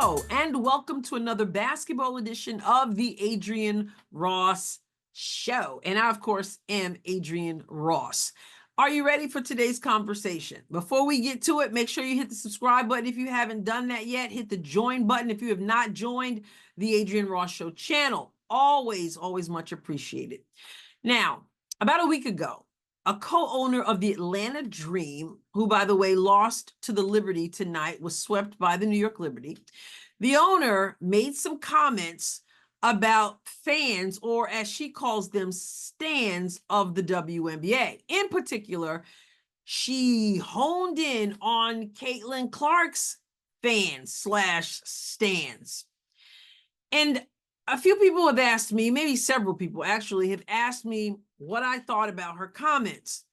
Hello, and welcome to another basketball edition of the Adrienne Ross Show. And I, of course, am Adrienne Ross. Are you ready for today's conversation? Before we get to it, make sure you hit the subscribe button if you haven't done that yet. Hit the join button if you have not joined the Adrienne Ross Show channel. Always, always much appreciated. Now, about a week ago, a co-owner of the Atlanta Dream, who, by the way, lost to the Liberty tonight, was swept by the New York Liberty. The owner made some comments about fans, or as she calls them, stans of the WNBA. In particular, she honed in on Caitlin Clark's fans / stans. And a few people have asked me, maybe several people actually, have asked me what I thought about her comments.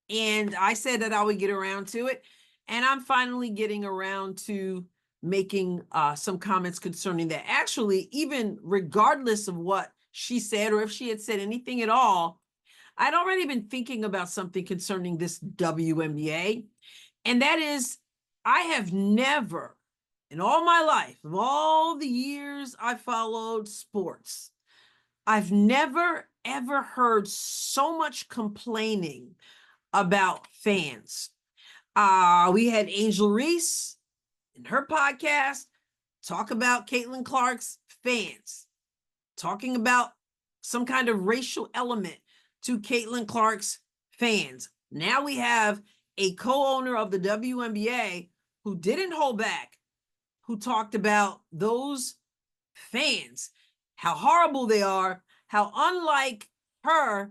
And I said that I would get around to it. And I'm finally getting around to making some comments concerning that. Actually, even regardless of what she said, or if she had said anything at all, I'd already been thinking about something concerning this WNBA. And that is, I have never, in all my life, of all the years I followed sports, I've never, ever heard so much complaining about fans. We had Angel Reese in her podcast talk about Caitlin Clark's fans, talking about some kind of racial element to Caitlin Clark's fans. Now we have a co-owner of the WNBA who didn't hold back, who talked about those fans, how horrible they are, how unlike her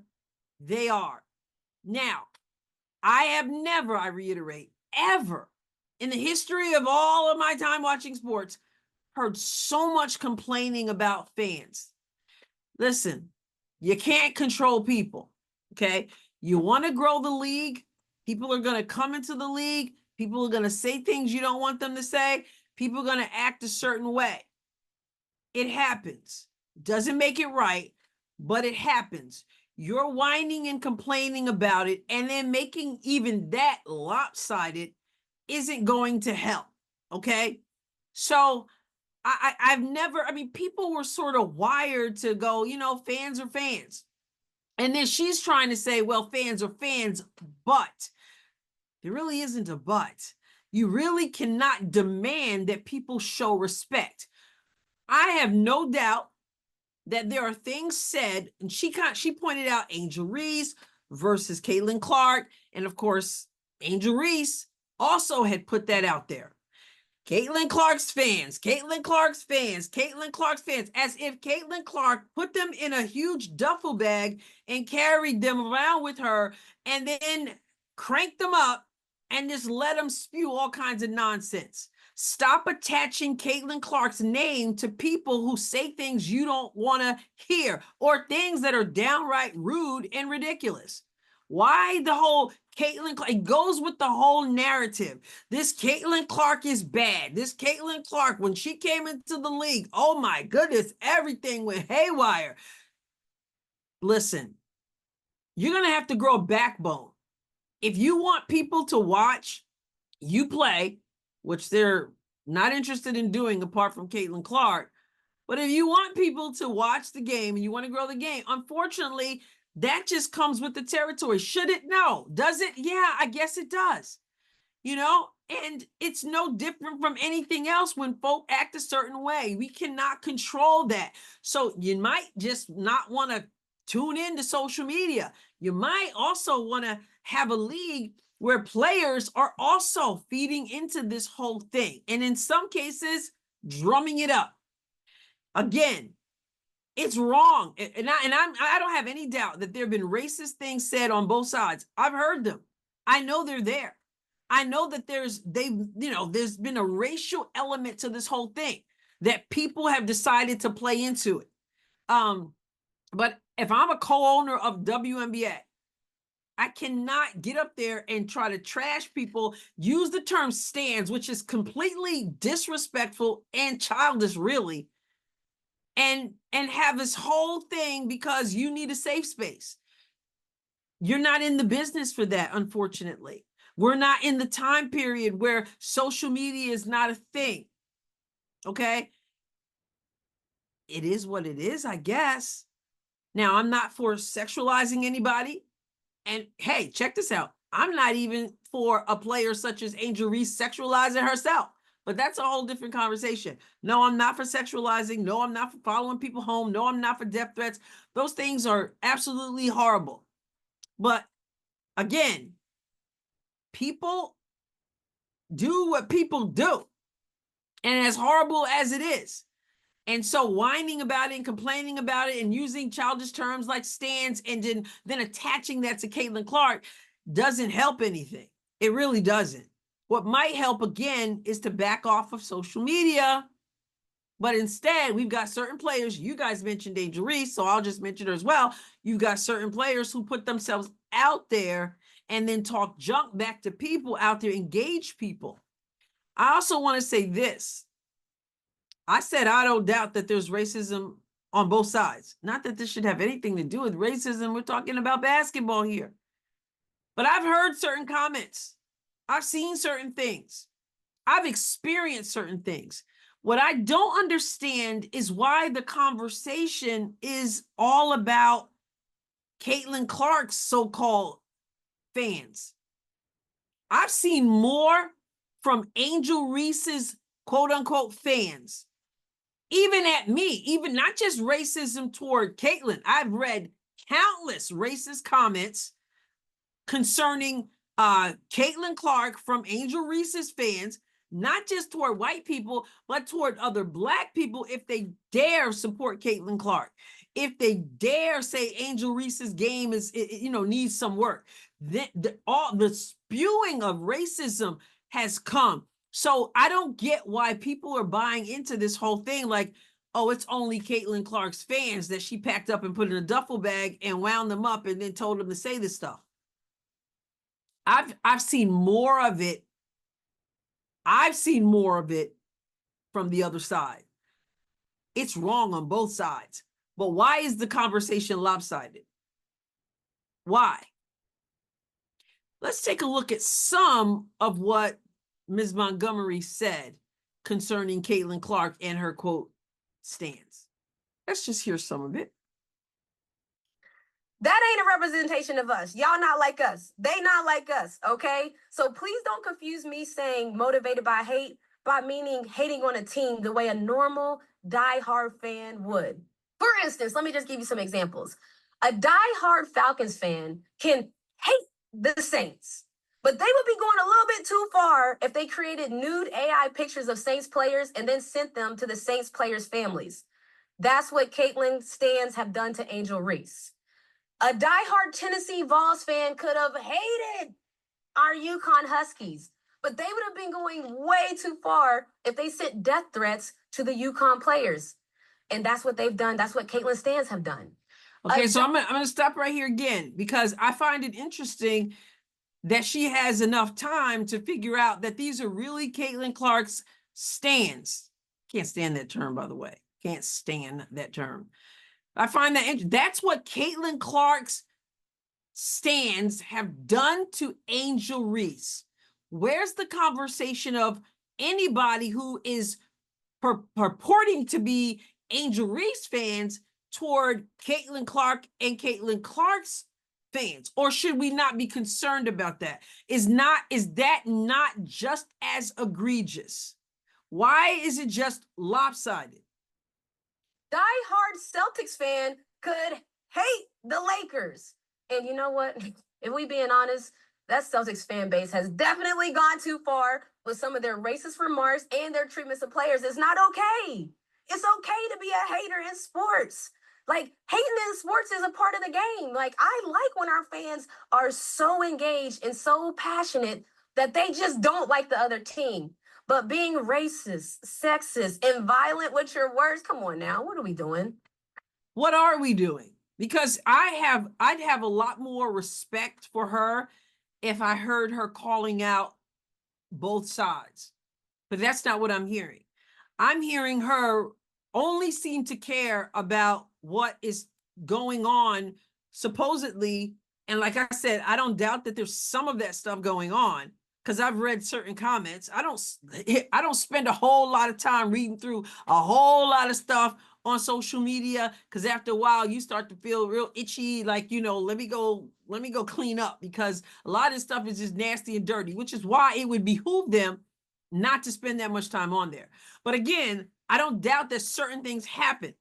they are. Now, I have never, I reiterate, ever in the history of all of my time watching sports, heard so much complaining about fans. Listen, you can't control people, okay? You want to grow the league, people are going to come into the league, people are going to say things you don't want them to say, people are going to act a certain way. It happens. Doesn't make it right, but it happens. You're whining and complaining about it, and then making even that lopsided isn't going to help, okay? So I've never, I mean, people were sort of wired to go, you know, fans are fans. And then she's trying to say, well, fans are fans, but there really isn't a but. You really cannot demand that people show respect. I have no doubt that there are things said, and she pointed out Angel Reese versus Caitlin Clark, and of course, Angel Reese also had put that out there. Caitlin Clark's fans, Caitlin Clark's fans, Caitlin Clark's fans, as if Caitlin Clark put them in a huge duffel bag and carried them around with her and then cranked them up and just let them spew all kinds of nonsense. Stop attaching Caitlin Clark's name to people who say things you don't want to hear, or things that are downright rude and ridiculous. Why the whole Caitlin Clark? It goes with the whole narrative. This Caitlin Clark is bad. This Caitlin Clark, when she came into the league, oh my goodness, everything went haywire. Listen, you're going to have to grow a backbone. If you want people to watch you play, which they're not interested in doing apart from Caitlin Clark, but if you want people to watch the game and you want to grow the game, unfortunately, that just comes with the territory. Should it? No. Does it? Yeah, I guess it does. You know, and it's no different from anything else when folk act a certain way. We cannot control that. So you might just not want to tune into social media. You might also want to have a league where players are also feeding into this whole thing, and in some cases, drumming it up. Again, it's wrong, and I don't have any doubt that there have been racist things said on both sides. I've heard them. I know they're there. I know that there's been a racial element to this whole thing that people have decided to play into it. But if I'm a co-owner of WNBA, I cannot get up there and try to trash people, use the term stans, which is completely disrespectful and childish, really, and have this whole thing because you need a safe space. You're not in the business for that, unfortunately. We're not in the time period where social media is not a thing. Okay. It is what it is, I guess. Now, I'm not for sexualizing anybody. And hey, check this out. I'm not even for a player such as Angel Reese sexualizing herself. But that's a whole different conversation. No, I'm not for sexualizing. No, I'm not for following people home. No, I'm not for death threats. Those things are absolutely horrible. But again, people do what people do. And as horrible as it is, and so whining about it and complaining about it and using childish terms like stands and then attaching that to Caitlin Clark doesn't help anything. It really doesn't. What might help, again, is to back off of social media. But instead, we've got certain players. You guys mentioned Angel Reese, so I'll just mention her as well. You've got certain players who put themselves out there and then talk junk back to people out there, engage people. I also want to say this. I said, I don't doubt that there's racism on both sides. Not that this should have anything to do with racism. We're talking about basketball here. But I've heard certain comments. I've seen certain things. I've experienced certain things. What I don't understand is why the conversation is all about Caitlin Clark's so-called fans. I've seen more from Angel Reese's quote-unquote fans, even at me, even not just racism toward Caitlin. I've read countless racist comments concerning Caitlin Clark from Angel Reese's fans, not just toward white people, but toward other Black people if they dare support Caitlin Clark, if they dare say Angel Reese's game is, needs some work. All the spewing of racism has come. So I don't get why people are buying into this whole thing like, oh, it's only Caitlin Clark's fans that she packed up and put in a duffel bag and wound them up and then told them to say this stuff. I've seen more of it. I've seen more of it from the other side. It's wrong on both sides. But why is the conversation lopsided? Why? Let's take a look at some of what Ms. Montgomery said concerning Caitlin Clark and her quote stance. Let's just hear some of it. That ain't a representation of us. Y'all not like us. They not like us, okay? So please don't confuse me saying motivated by hate by meaning hating on a team the way a normal diehard fan would. For instance, let me just give you some examples. A diehard Falcons fan can hate the Saints, but they would be going a little bit too far if they created nude AI pictures of Saints players and then sent them to the Saints players' families. That's what Caitlin stans have done to Angel Reese. A diehard Tennessee Vols fan could have hated our UConn Huskies, but they would have been going way too far if they sent death threats to the UConn players. And that's what they've done. That's what Caitlin stans have done. Okay, so I'm gonna stop right here again because I find it interesting that she has enough time to figure out that these are really Caitlin Clark's stans. Can't stand that term, by the way. Can't stand that term. I find that interesting. That's what Caitlin Clark's stans have done to Angel Reese. Where's the conversation of anybody who is purporting to be Angel Reese fans toward Caitlin Clark and Caitlin Clark's fans? Or should we not be concerned about that? Is that not just as egregious? Why is it just lopsided? Diehard Celtics fan could hate the Lakers. And you know what? If we being honest, that Celtics fan base has definitely gone too far with some of their racist remarks and their treatments of players. It's not okay. It's okay to be a hater in sports. Like, hating in sports is a part of the game. Like, I like when our fans are so engaged and so passionate that they just don't like the other team. But being racist, sexist, and violent with your words, come on now, what are we doing? What are we doing? Because I'd have a lot more respect for her if I heard her calling out both sides. But that's not what I'm hearing. I'm hearing her only seem to care about what is going on, supposedly. And like I said, I don't doubt that there's some of that stuff going on. because I've read certain comments. I don't spend a whole lot of time reading through a whole lot of stuff on social media, because after a while you start to feel real itchy, like, let me go clean up, because a lot of this stuff is just nasty and dirty, which is why it would behoove them not to spend that much time on there. But again, I don't doubt that certain things happen,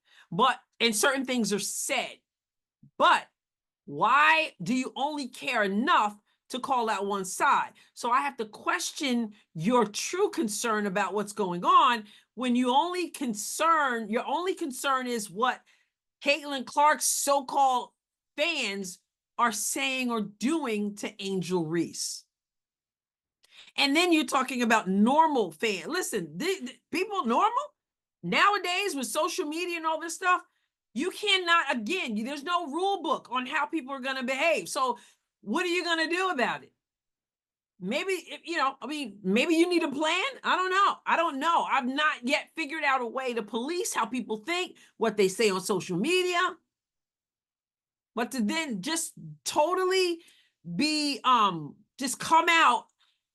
and certain things are said. But why do you only care enough to call out one side? So I have to question your true concern about what's going on when your only concern is what Caitlin Clark's so-called fans are saying or doing to Angel Reese. And then you're talking about normal fans. Listen, people normal nowadays with social media and all this stuff, you cannot, again, there's no rule book on how people are going to behave. So what are you going to do about it? Maybe, maybe you need a plan. I don't know. I've not yet figured out a way to police how people think, what they say on social media. But to then just totally be, just come out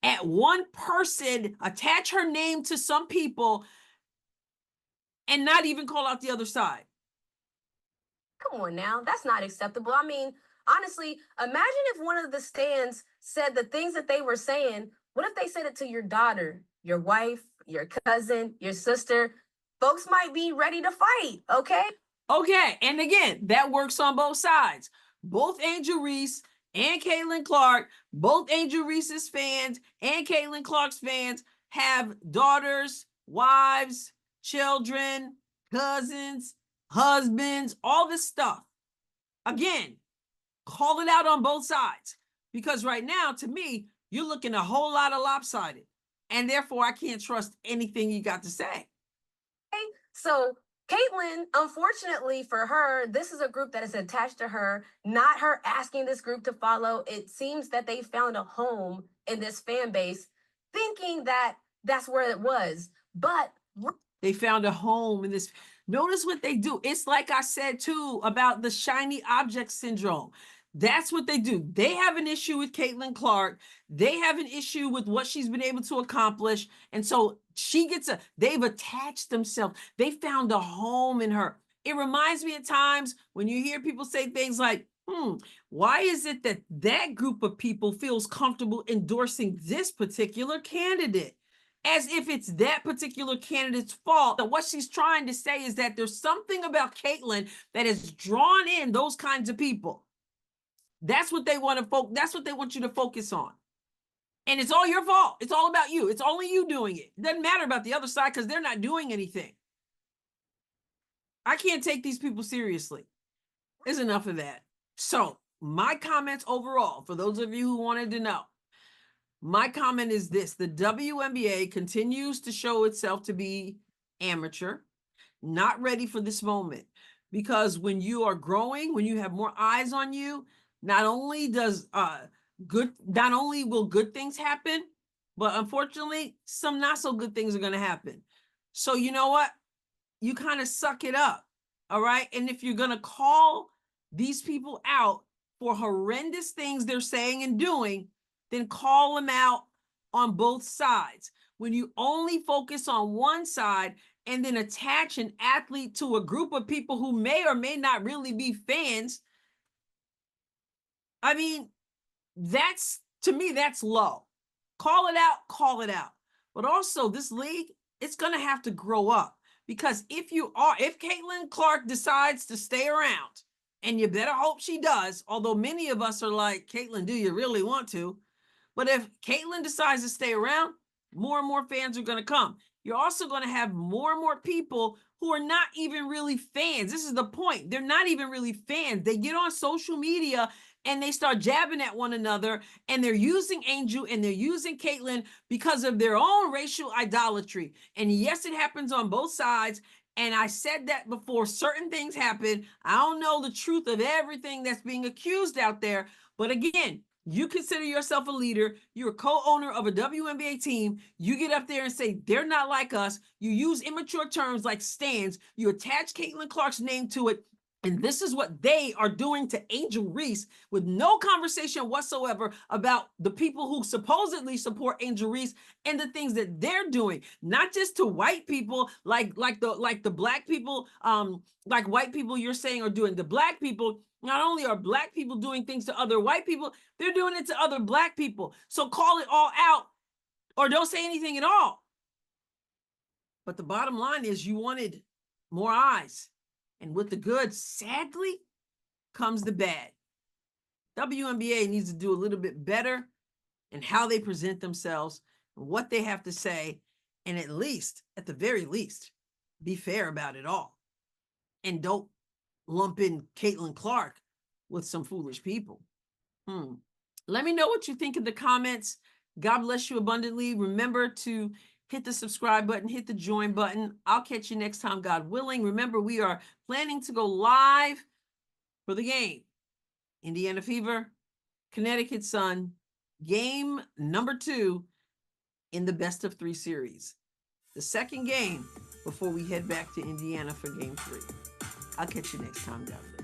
at one person, attach her name to some people, and not even call out the other side. Come on now, that's not acceptable. I mean, honestly, imagine if one of the stands said the things that they were saying. What if they said it to your daughter, your wife, your cousin, your sister? Folks might be ready to fight, okay? Okay, and again, that works on both sides. Both Angel Reese and Caitlin Clark, both Angel Reese's fans and Caitlin Clark's fans have daughters, wives, children, cousins, husbands, all this stuff. Again, call it out on both sides, because right now, to me, you're looking a whole lot of lopsided, and therefore I can't trust anything you got to say. Okay, so Caitlin, unfortunately for her, this is a group that is attached to her, not her asking this group to follow. It seems that they found a home in this fan base, thinking that that's where it was. But they found a home in this. Notice what they do. It's like I said too about the shiny object syndrome. That's what they do. They have an issue with Caitlin Clark. They have an issue with what she's been able to accomplish. And so they've attached themselves. They found a home in her. It reminds me at times when you hear people say things like, why is it that that group of people feels comfortable endorsing this particular candidate? As if it's that particular candidate's fault. That what she's trying to say is that there's something about Caitlin that has drawn in those kinds of people. That's what they want to that's what they want you to focus on. And it's all your fault. It's all about you. It's only you doing it. It doesn't matter about the other side because they're not doing anything. I can't take these people seriously. There's enough of that. So my comments overall, for those of you who wanted to know, my comment is this: the WNBA continues to show itself to be amateur, not ready for this moment. Because when you are growing, when you have more eyes on you, not only will good things happen, but unfortunately, some not so good things are going to happen. So you know what? You kind of suck it up, all right? And if you're going to call these people out for horrendous things they're saying and doing, then call them out on both sides. When you only focus on one side and then attach an athlete to a group of people who may or may not really be fans, I mean, to me, that's low. Call it out. But also this league, it's going to have to grow up, because if Caitlin Clark decides to stay around, and you better hope she does, although many of us are like, Caitlin, do you really want to? But if Caitlin decides to stay around, more and more fans are going to come. You're also going to have more and more people who are not even really fans. This is the point. They're not even really fans. They get on social media and they start jabbing at one another, and they're using Angel and they're using Caitlin because of their own racial idolatry. And yes, it happens on both sides. And I said that before. Certain things happen. I don't know the truth of everything that's being accused out there. But again, you consider yourself a leader. You're a co-owner of a WNBA team. You get up there and say, they're not like us. You use immature terms like stands. You attach Caitlin Clark's name to it. And this is what they are doing to Angel Reese with no conversation whatsoever about the people who supposedly support Angel Reese and the things that they're doing, not just to white people like the black people, like white people you're saying are doing. The black people, not only are black people doing things to other white people, they're doing it to other black people. So call it all out or don't say anything at all. But the bottom line is you wanted more eyes. And with the good, sadly, comes the bad. WNBA needs to do a little bit better in how they present themselves, what they have to say, and at the very least, be fair about it all. And don't lump in Caitlin Clark with some foolish people. Let me know what you think in the comments. God bless you abundantly. Remember to hit the subscribe button, hit the join button. I'll catch you next time, God willing. Remember, we are planning to go live for the game. Indiana Fever, Connecticut Sun, game number 2 in the best of 3 series. The second game before we head back to Indiana for game 3. I'll catch you next time, God willing.